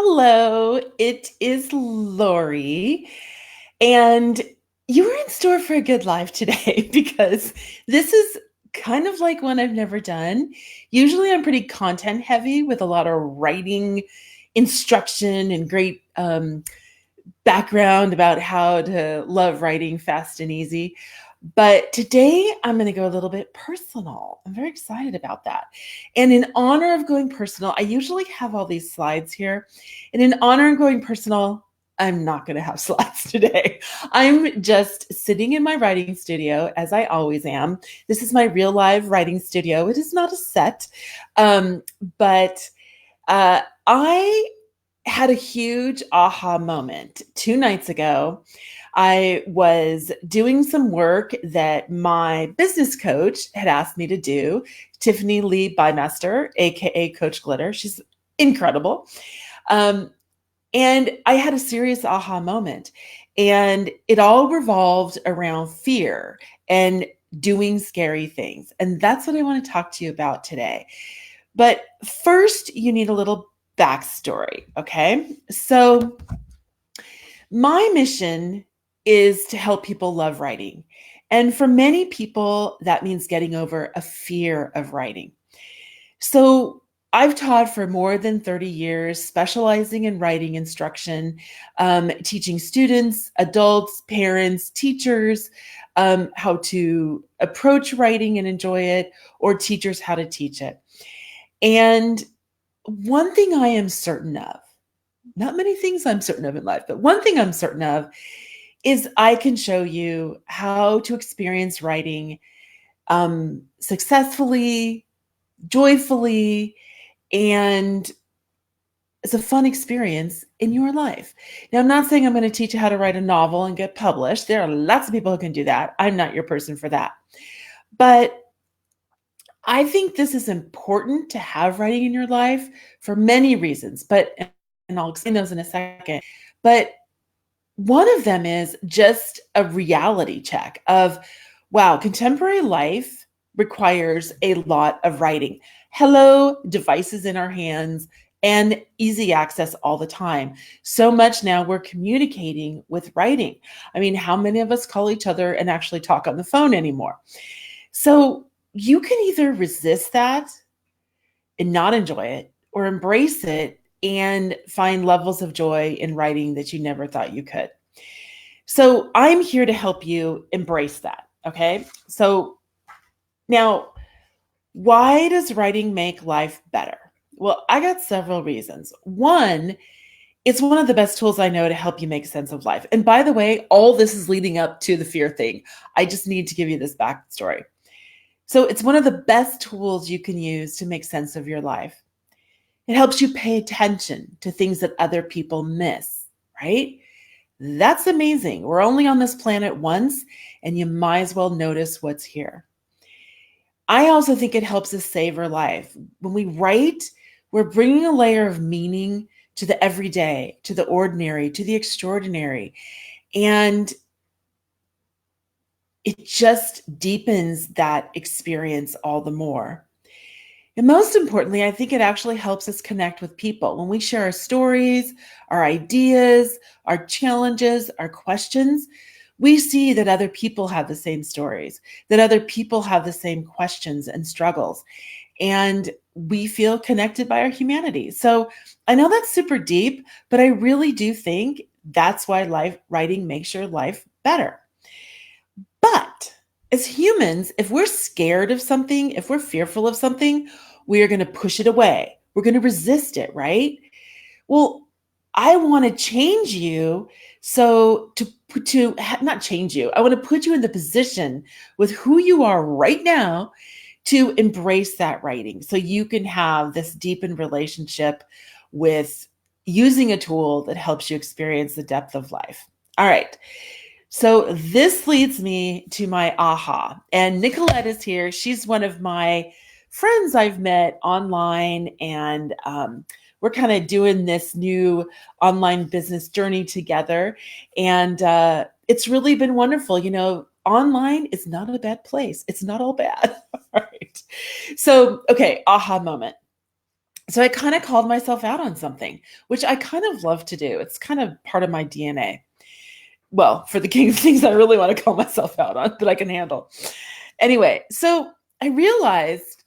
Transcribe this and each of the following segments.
Hello, it is Lori, and you were in store for a good life today because this is kind of like one I've never done. Usually, I'm pretty content heavy with a lot of writing instruction and great background about how to love writing fast and easy. But today I'm going to go a little bit personal. I'm very excited about that. And in honor of going personal, I usually have all these slides here. And in honor of going personal, I'm not going to have slides today. I'm just sitting in my writing studio as I always am. This is my real live writing studio. It is not a set. But I had a huge aha moment 2 nights ago. I was doing some work that my business coach had asked me to do, Tiffany Lee Bymester, aka Coach Glitter. She's incredible. Um, and I had a serious aha moment. And it all revolved around fear and doing scary things. And that's what I want to talk to you about today. But first, you need a little backstory. Okay. So, my mission is to help people love writing. And for many people, that means getting over a fear of writing. So I've taught for more than 30 years, specializing in writing instruction, teaching students, adults, parents, teachers how to approach writing and enjoy it, or teachers how to teach it. And one thing I am certain of, not many things I'm certain of in life, but one thing I'm certain of is I can show you how to experience writing successfully, joyfully, and it's a fun experience in your life. Now, I'm not saying I'm going to teach you how to write a novel and get published. There are lots of people who can do that. I'm not your person for that. But I think this is important to have writing in your life for many reasons, and I'll explain those in a second. But one of them is just a reality check of, wow, contemporary life requires a lot of writing. Hello, devices in our hands and easy access all the time. So much now we're communicating with writing. I mean, how many of us call each other and actually talk on the phone anymore? So you can either resist that and not enjoy it, or embrace it and find levels of joy in writing that you never thought you could. So I'm here to help you embrace that. Okay. So now, why does writing make life better? Well, I got several reasons. One, it's one of the best tools I know to help you make sense of life. And by the way, all this is leading up to the fear thing. I just need to give you this backstory. So it's one of the best tools you can use to make sense of your life. It helps you pay attention to things that other people miss, right? That's amazing. We're only on this planet once, and you might as well notice what's here. I also think it helps us savor life. When we write, we're bringing a layer of meaning to the everyday, to the ordinary, to the extraordinary. And it just deepens that experience all the more. And most importantly, I think it actually helps us connect with people. When we share our stories, our ideas, our challenges, our questions, we see that other people have the same stories, that other people have the same questions and struggles, and we feel connected by our humanity. So I know that's super deep, but I really do think that's why writing makes your life better. But as humans, if we're scared of something, if we're fearful of something, we are going to push it away. We're going to resist it, right? Well, I want to change you so to not change you. I want to put you in the position with who you are right now to embrace that writing so you can have this deepened relationship with using a tool that helps you experience the depth of life. All right. So this leads me to my aha. And Nicolette is here. She's one of my friends I've met online, and we're kind of doing this new online business journey together. And it's really been wonderful. You know, online is not a bad place. It's not all bad. All right. So, okay, aha moment. So I kind of called myself out on something, which I kind of love to do. It's kind of part of my DNA. Well, for the king of things I really want to call myself out on, but I can handle. Anyway, so I realized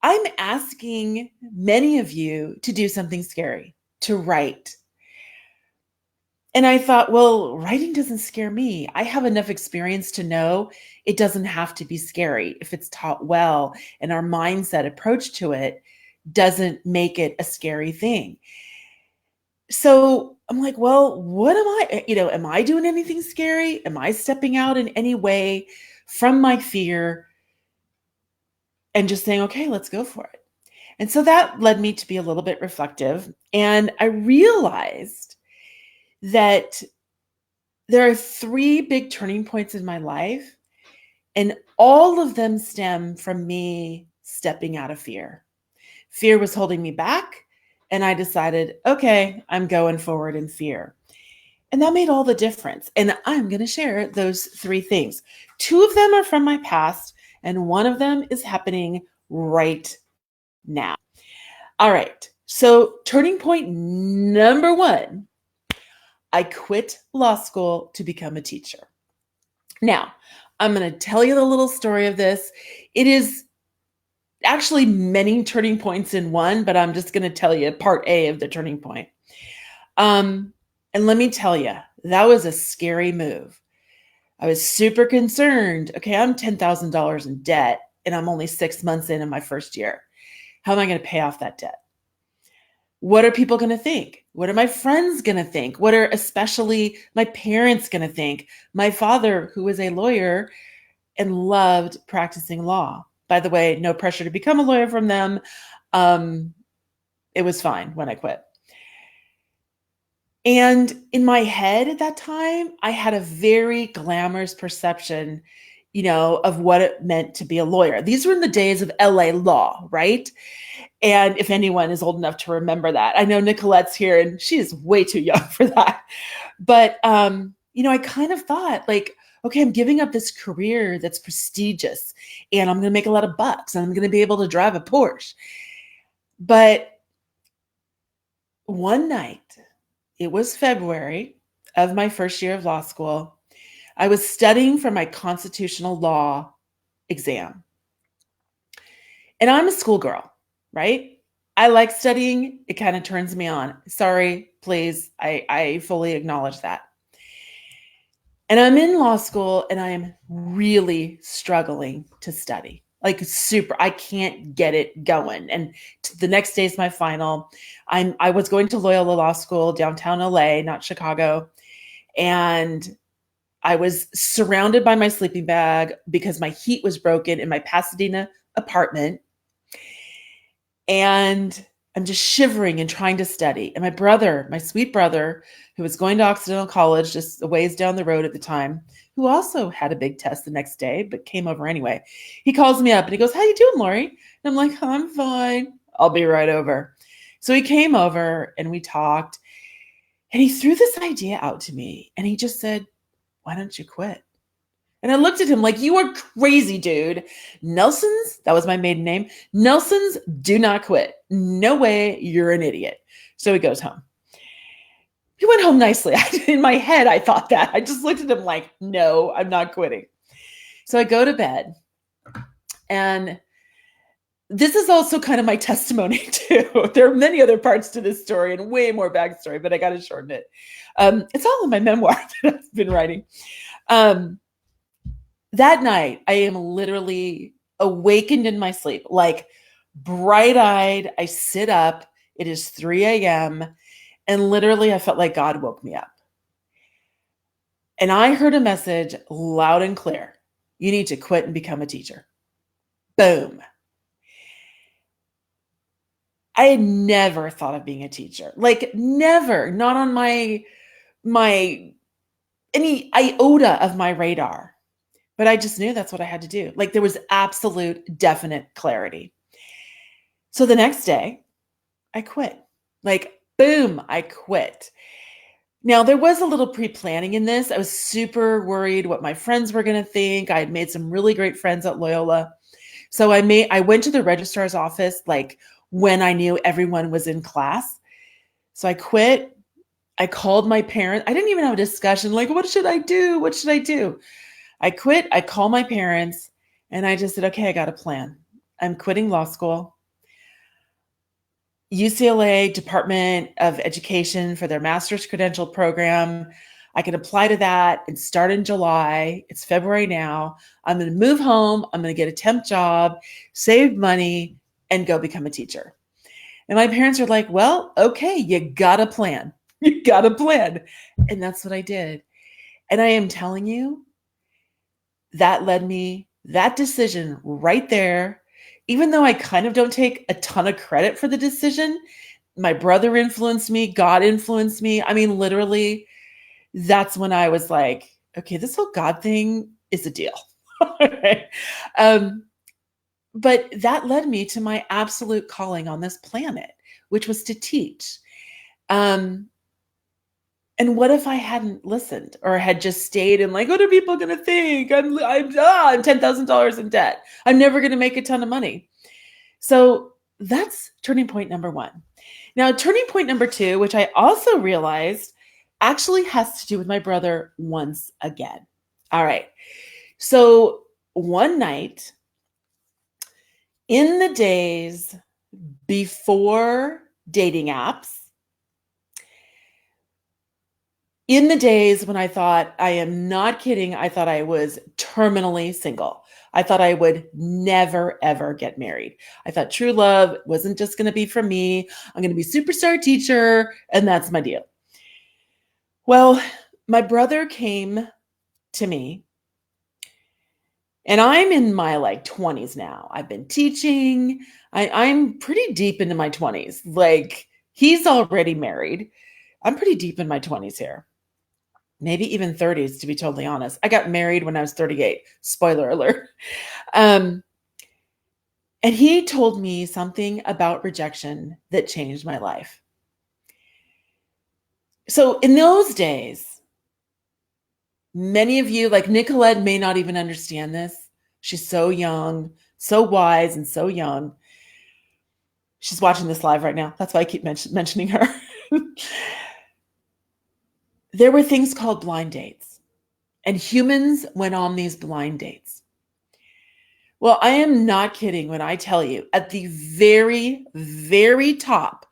I'm asking many of you to do something scary, to write. And I thought, well, writing doesn't scare me. I have enough experience to know it doesn't have to be scary if it's taught well and our mindset approach to it doesn't make it a scary thing. So I'm like, well, what am I, am I doing anything scary? Am I stepping out in any way from my fear and just saying, okay, let's go for it? And so that led me to be a little bit reflective. And I realized that there are 3 big turning points in my life, and all of them stem from me stepping out of fear. Fear was holding me back, and I decided, okay, I'm going forward in fear. And that made all the difference. And I'm going to share those 3 things. 2 of them are from my past, and one of them is happening right now. All right. So, turning point number 1, I quit law school to become a teacher. Now, I'm going to tell you the little story of this. It is actually many turning points in one, but I'm just going to tell you part A of the turning point. And let me tell you, that was a scary move. I was super concerned. Okay, I'm $10,000 in debt, and I'm only 6 months in my first year. How am I going to pay off that debt? What are people going to think? What are my friends going to think? What are especially my parents going to think? My father, who was a lawyer and loved practicing law. By the way, no pressure to become a lawyer from them. It was fine when I quit. And in my head at that time, I had a very glamorous perception, of what it meant to be a lawyer. These were in the days of LA law, right? And if anyone is old enough to remember that, I know Nicolette's here and she is way too young for that. But, I kind of thought like, okay, I'm giving up this career that's prestigious and I'm going to make a lot of bucks and I'm going to be able to drive a Porsche. But one night, it was February of my first year of law school, I was studying for my constitutional law exam. And I'm a schoolgirl, right? I like studying. It kind of turns me on. Sorry, please. I fully acknowledge that. And I'm in law school and I am really struggling to study. Like super, I can't get it going. And the next day is my final. I was going to Loyola Law School, downtown LA, not Chicago. And I was surrounded by my sleeping bag because my heat was broken in my Pasadena apartment. And I'm just shivering and trying to study. And my brother, my sweet brother, who was going to Occidental College just a ways down the road at the time, who also had a big test the next day, but came over anyway. He calls me up and he goes, "How you doing, Lori?" And I'm like, "I'm fine. I'll be right over." So he came over and we talked and he threw this idea out to me and he just said, "Why don't you quit?" And I looked at him like, "You are crazy, dude. Nelson's," that was my maiden name, "Nelson's do not quit. No way, you're an idiot." So he goes home. He went home nicely. In my head, I thought that. I just looked at him like, no, I'm not quitting. So I go to bed. And this is also kind of my testimony too. There are many other parts to this story and way more backstory, but I got to shorten it. It's all in my memoir that I've been writing. That night, I am literally awakened in my sleep, like bright-eyed. I sit up. It is 3 a.m. And literally, I felt like God woke me up. And I heard a message loud and clear. You need to quit and become a teacher. Boom. I had never thought of being a teacher. Like never, not on my any iota of my radar. But I just knew that's what I had to do. Like there was absolute definite clarity. So the next day, I quit. Like boom, I quit. Now, there was a little pre-planning in this. I was super worried what my friends were going to think. I had made some really great friends at Loyola. So I went to the registrar's office like when I knew everyone was in class. So I quit. I called my parents. I didn't even have a discussion like, what should I do? What should I do? I quit. I called my parents and I just said, okay, I got a plan. I'm quitting law school. UCLA Department of Education for their master's credential program. I can apply to that and start in July. It's February now. I'm going to move home. I'm going to get a temp job, save money, and go become a teacher. And my parents are like, well, okay, you got a plan. You got a plan. And that's what I did. And I am telling you, that led me, that decision right there, even though I kind of don't take a ton of credit for the decision, my brother influenced me, God influenced me. I mean, literally, that's when I was like, okay, this whole God thing is a deal. But that led me to my absolute calling on this planet, which was to teach. And what if I hadn't listened or had just stayed and like, what are people going to think? I'm $10,000 in debt. I'm never going to make a ton of money. So that's turning point number one. Now, turning point number two, which I also realized actually has to do with my brother once again. All right. So one night in the days before dating apps, in the days when I thought, I am not kidding, I thought I was terminally single. I thought I would never, ever get married. I thought true love wasn't just going to be for me. I'm going to be superstar teacher, and that's my deal. Well, my brother came to me, and I'm in my 20s now. I've been teaching. I'm pretty deep into my 20s. Like, he's already married. I'm pretty deep in my 20s here. Maybe even 30s, to be totally honest. I got married when I was 38. Spoiler alert. And he told me something about rejection that changed my life. So in those days, many of you, like Nicolette, may not even understand this. She's so young, so wise, and so young. She's watching this live right now. That's why I keep mentioning her. There were things called blind dates, and humans went on these blind dates. Well, I am not kidding when I tell you, at the very, very top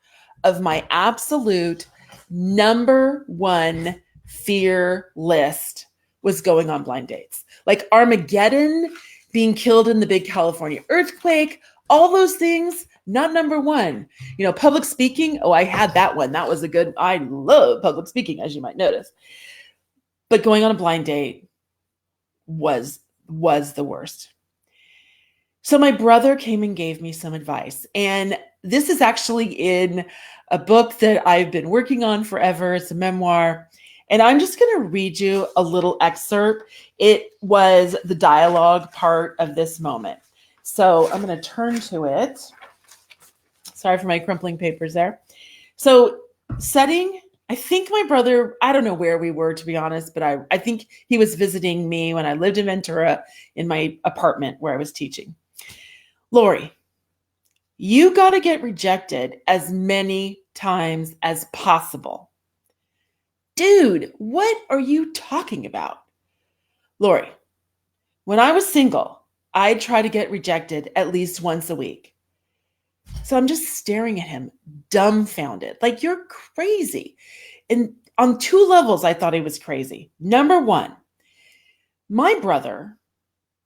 of my absolute number one fear list was going on blind dates. Like Armageddon, being killed in the big California earthquake, all those things, not number one. Public speaking, I had that one. That was I love public speaking, as you might notice. But going on a blind date was the worst. So my brother came and gave me some advice. And this is actually in a book that I've been working on forever. It's a memoir. And I'm just going to read you a little excerpt. It was the dialogue part of this moment. So I'm going to turn to it. Sorry for my crumpling papers there. So I think my brother, I don't know where we were, to be honest, but I think he was visiting me when I lived in Ventura in my apartment where I was teaching. Lori, you got to get rejected as many times as possible. Dude, what are you talking about? Lori, when I was single, I'd try to get rejected at least once a week. So I'm just staring at him, dumbfounded, like, you're crazy. And on two levels, I thought he was crazy. Number one, my brother,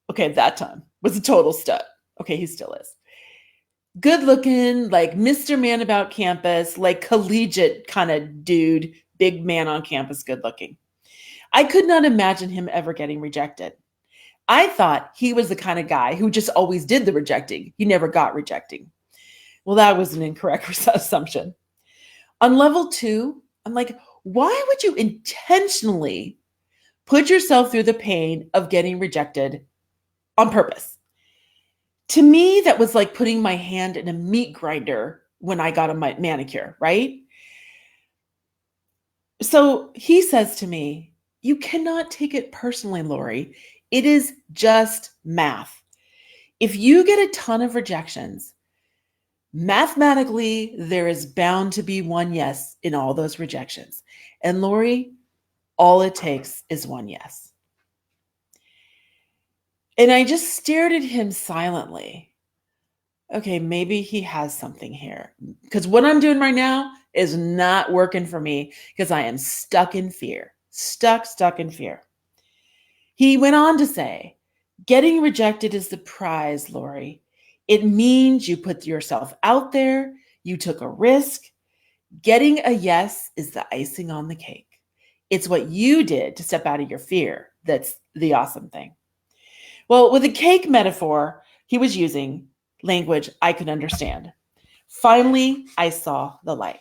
at that time, was a total stud. Okay, he still is. Good looking, like Mr. Man about campus, like collegiate kind of dude, big man on campus, good looking. I could not imagine him ever getting rejected. I thought he was the kind of guy who just always did the rejecting. He never got rejecting. Well, that was an incorrect assumption. On level two, I'm like, why would you intentionally put yourself through the pain of getting rejected on purpose? To me, that was like putting my hand in a meat grinder when I got a manicure, right? So he says to me, you cannot take it personally, Lori. It is just math. If you get a ton of rejections, Mathematically, there is bound to be one yes in all those rejections. And Lori, all it takes is one yes. And I just stared at him silently. Okay, maybe he has something here. Because what I'm doing right now is not working for me because I am stuck in fear. Stuck in fear. He went on to say, getting rejected is the prize, Lori. It means you put yourself out there, you took a risk. Getting a yes is the icing on the cake. It's what you did to step out of your fear that's the awesome thing. Well, with the cake metaphor, he was using language I could understand. Finally, I saw the light.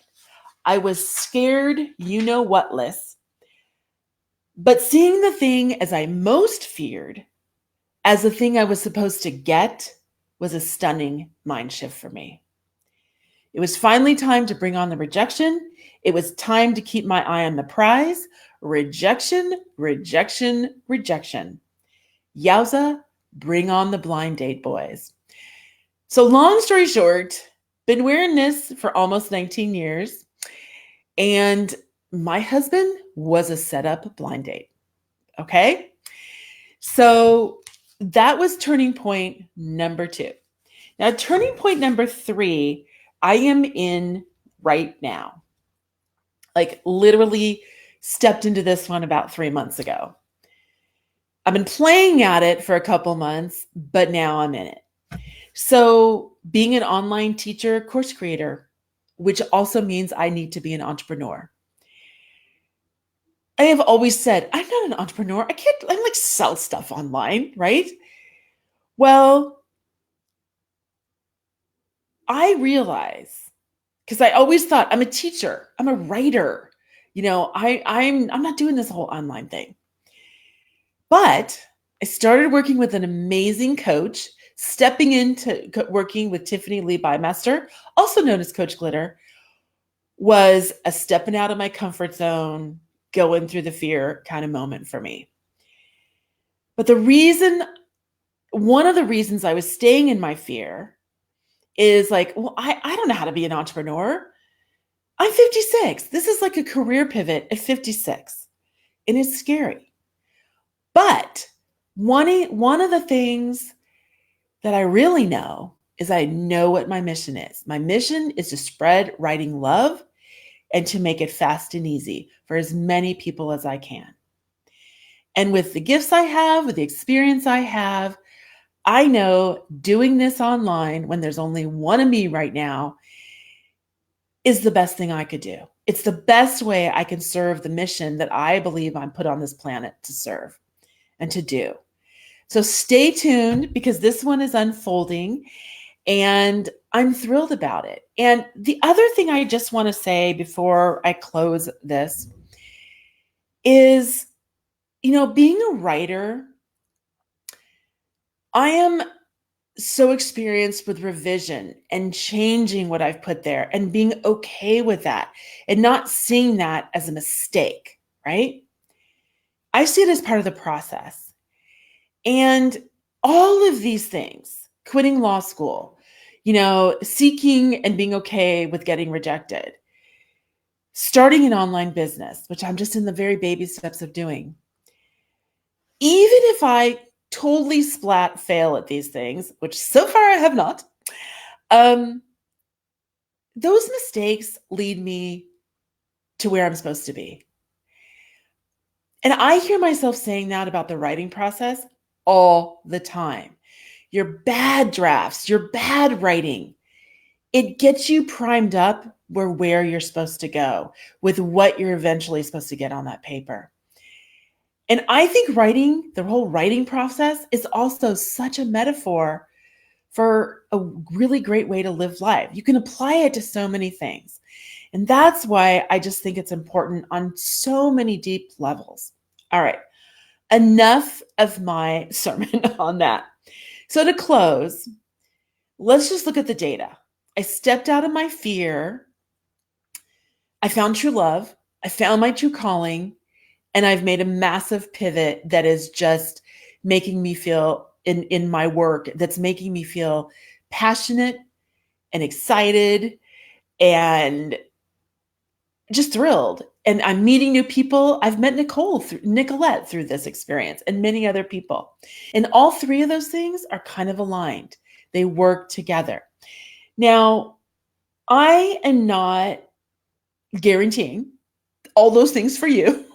I was scared, you know what-less, but seeing the thing as I most feared, as the thing I was supposed to get, was a stunning mind shift for me. It was finally time to bring on the rejection. It was time to keep my eye on the prize. Rejection, rejection, rejection. Yowza, bring on the blind date, boys. So long story short, been wearing this for almost 19 years. And my husband was a setup blind date. Okay. So that was turning point number 2. Now, turning point number 3, I am in right now. Like literally stepped into this one about 3 months ago. I've been playing at it for a couple months, but now I'm in it. So being an online teacher, course creator, which also means I need to be an entrepreneur. I have always said, I'm not an entrepreneur. I'm like sell stuff online, right? Well, I realize, because I always thought I'm a teacher, I'm a writer, I'm not doing this whole online thing. But I started working with an amazing coach, stepping into working with Tiffany Lee Bymester, also known as Coach Glitter, was a stepping out of my comfort zone, going through the fear kind of moment for me. But one of the reasons I was staying in my fear is like, well, I don't know how to be an entrepreneur. I'm 56. This is like a career pivot at 56. And it's scary. But one of the things that I really know is I know what my mission is. My mission is to spread writing love and to make it fast and easy for as many people as I can. And with the gifts I have, with the experience I have, I know doing this online when there's only one of me right now is the best thing I could do. It's the best way I can serve the mission that I believe I'm put on this planet to serve and to do. So stay tuned because this one is unfolding and I'm thrilled about it. And the other thing I just want to say before I close this is, being a writer, I am so experienced with revision and changing what I've put there and being okay with that and not seeing that as a mistake, right? I see it as part of the process. And all of these things, quitting law school, seeking and being okay with getting rejected, starting an online business, which I'm just in the very baby steps of doing. Even if I totally splat fail at these things, which so far I have not, those mistakes lead me to where I'm supposed to be. And I hear myself saying that about the writing process all the time. Your bad drafts, your bad writing, it gets you primed up where you're supposed to go with what you're eventually supposed to get on that paper. And I think writing, the whole writing process is also such a metaphor for a really great way to live life. You can apply it to so many things. And that's why I just think it's important on so many deep levels. All right, enough of my sermon on that. So to close, let's just look at the data. I stepped out of my fear. I found true love. I found my true calling. And I've made a massive pivot that is just making me feel in my work, that's making me feel passionate and excited and just thrilled. And I'm meeting new people. I've met Nicolette through this experience and many other people. And all three of those things are kind of aligned. They work together. Now, I am not guaranteeing all those things for you,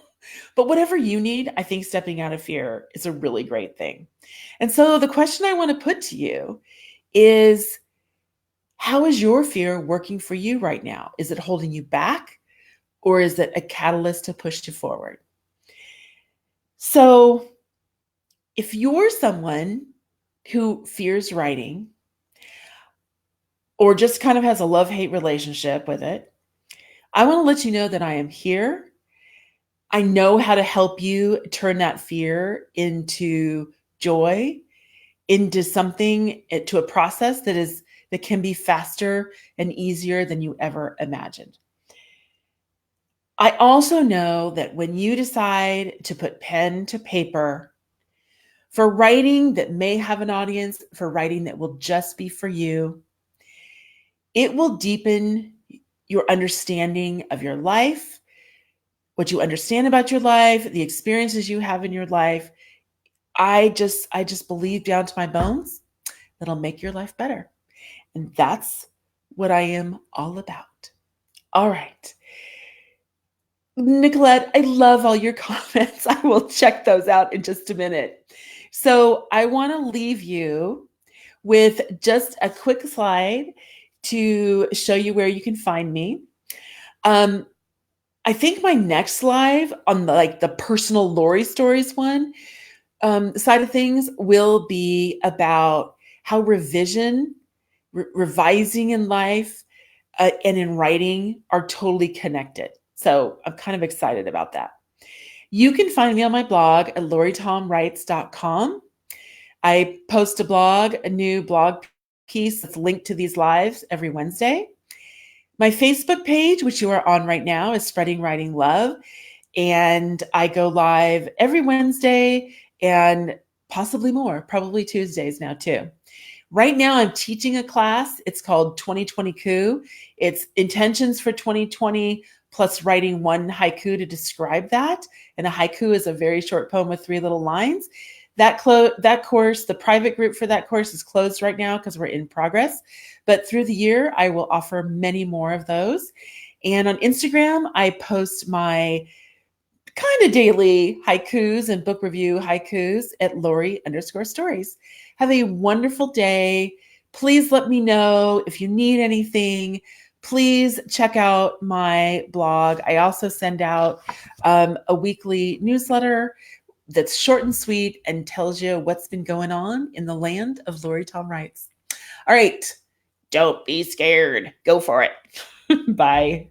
but whatever you need, I think stepping out of fear is a really great thing. And so the question I want to put to you is, how is your fear working for you right now? Is it holding you back, or is it a catalyst to push you forward? So if you're someone who fears writing or just kind of has a love-hate relationship with it, I want to let you know that I am here. I know how to help you turn that fear into joy, into something, to a process that can be faster and easier than you ever imagined. I also know that when you decide to put pen to paper for writing that may have an audience, for writing that will just be for you, it will deepen your understanding of your life, what you understand about your life, the experiences you have in your life. I just believe down to my bones that'll make your life better. And that's what I am all about. All right. Nicolette, I love all your comments. I will check those out in just a minute. So I want to leave you with just a quick slide to show you where you can find me. I think my next live on the personal Lori stories one side of things will be about how revising in life and in writing are totally connected. So I'm kind of excited about that. You can find me on my blog at loritomwrites.com. I post a new blog piece that's linked to these lives every Wednesday. My Facebook page, which you are on right now, is Spreading Writing Love. And I go live every Wednesday and possibly more, probably Tuesdays now too. Right now, I'm teaching a class. It's called 2020 Coup. It's intentions for 2020 plus writing one haiku to describe that. And a haiku is a very short poem with 3 little lines. That course, the private group for that course is closed right now because we're in progress. But through the year, I will offer many more of those. And on Instagram, I post my kind of daily haikus and book review haikus at Lori_stories. Have a wonderful day. Please let me know if you need anything. Please check out my blog. I also send out a weekly newsletter that's short and sweet and tells you what's been going on in the land of Lori Tom Writes. All right. Don't be scared. Go for it. Bye.